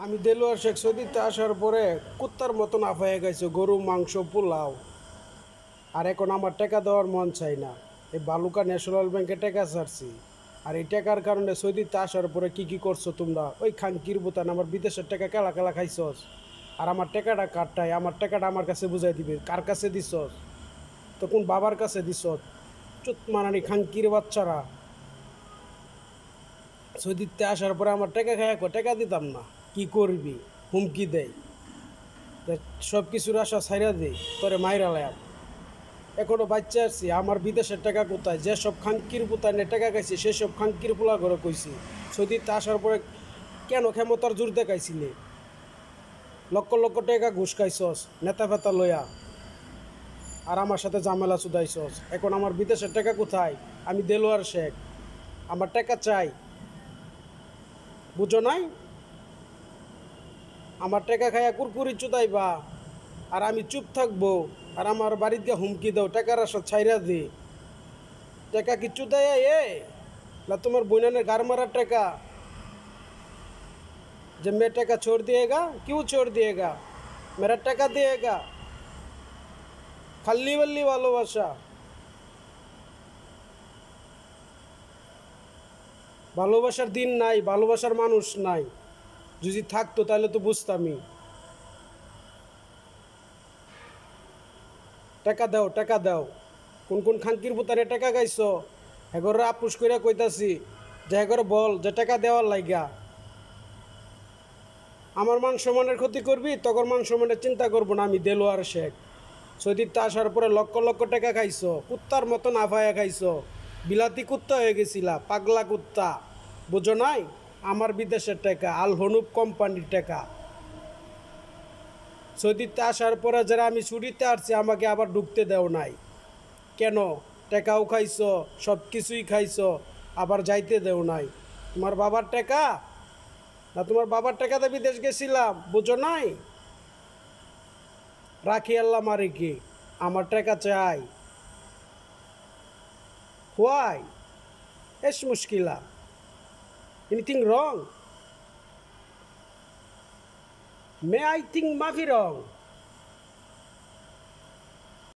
আমি দেলোয়ার শেখ সৌদিতে আসার পরে কুত্তার মতন আফাইয়া গেছে গরু মাংস পোলাও। আর এখন আমার টাকা দেওয়ার মন চাই না। এই বালুকা ন্যাশনাল ব্যাংকে টাকা ছাড়ছি। আর এই টাকার কারণে সৌদিতে আসার পরে কি কি করছো তোমরা? ওই খানকির বোতান আমার বিদেশের টাকা কেলা কেলা খাইছস। আর আমার টাকাটা কারটাই, আমার টাকাটা আমার কাছে বুঝাই দিবে কার কাছে দিছস। তো কোন বাবার কাছে দিছস? চুত মারানি খানকির বাচ্চারা। সৌদিতে আসার পরে আমার টাকা খাইয়া টাকা দিতাম না, কি করবি? হুমকি দেয়, সব কিছুর আশা ছাইরা দেই, তোরে মাইরা লাম। এখনো বাচ্চা আছি, আমার বিদেশের টাকা কোথায়? যেসব খানকির পুতায় টাকা খাইছি সেসব খানকির পোলা ঘরে কইছি। সৌদিতে আসার পরে কেন ক্ষমতার জোর দেখাইছিলে? লক্ষ লক্ষ টাকা ঘুষ খাইছস নেতা ফেতা লইয়া, আর আমার সাথে ঝামেলা চুদাইছস। এখন আমার বিদেশের টাকা কোথায়? আমি দেলোয়ার শেখ, আমার টাকা চাই, বুঝো নাই? আমার টাকা খাইয়া কুরকুরি চুদাইবা আর আমি চুপ থাকবো, আর আমার বাড়িতে হুমকি দাও টাকার আশা ছাইরা দে। টাকা কি চুদাইয়া না তোমার বোনের গার মারার টাকা? যে मैं टका छोड़ दिएगा, क्यों छोड़ दिएगा? मेरा টাকা दिएगा। খাল্লি বাল্লি ভালোবাসা, ভালোবাসার দিন নাই, ভালোবাসার মানুষ নাই। যদি থাকতো তাহলে তো বুঝতামই। টাকা দাও, টাকা দাও। কোন কোন খানকির বুতারে টাকা গাইছো এগর আপুস কইরা কইতাছি যে এগর বল যে টাকা দেওয়ার লাইগা। আমার মান সম্মানের ক্ষতি করবি, তখন মান সম্মানের চিন্তা করবো না। আমি দেলোয়ার শেখ, সৌদিতে আসার পরে লক্ষ লক্ষ টাকা খাইছো, কুত্তার মতন আফায়া খাইছো। বিলাতি কুত্তা হয়ে গেছিলা, পাগলা কুত্তা, বুঝো নাই? আমার বিদেশের টাকা, আল হনুপ কোম্পানির টাকা। সৌদিতে আসার পরে যারা আমি ছুটিতে আসছি আমাকে আবার ঢুকতে দেও নাই কেন? টাকাও খাইছো, সব কিছুই খাইছো, আবার যাইতে দেও নাই। তোমার বাবার টাকা না, তোমার বাবার টাকাতে বিদেশ গেছিলাম, বুঝো নাই? রাখি আল্লাহ মারে কি, আমার টাকা চাই। হোয়াই? এস মুশকিলা? Anything wrong? May I think মাফি রং?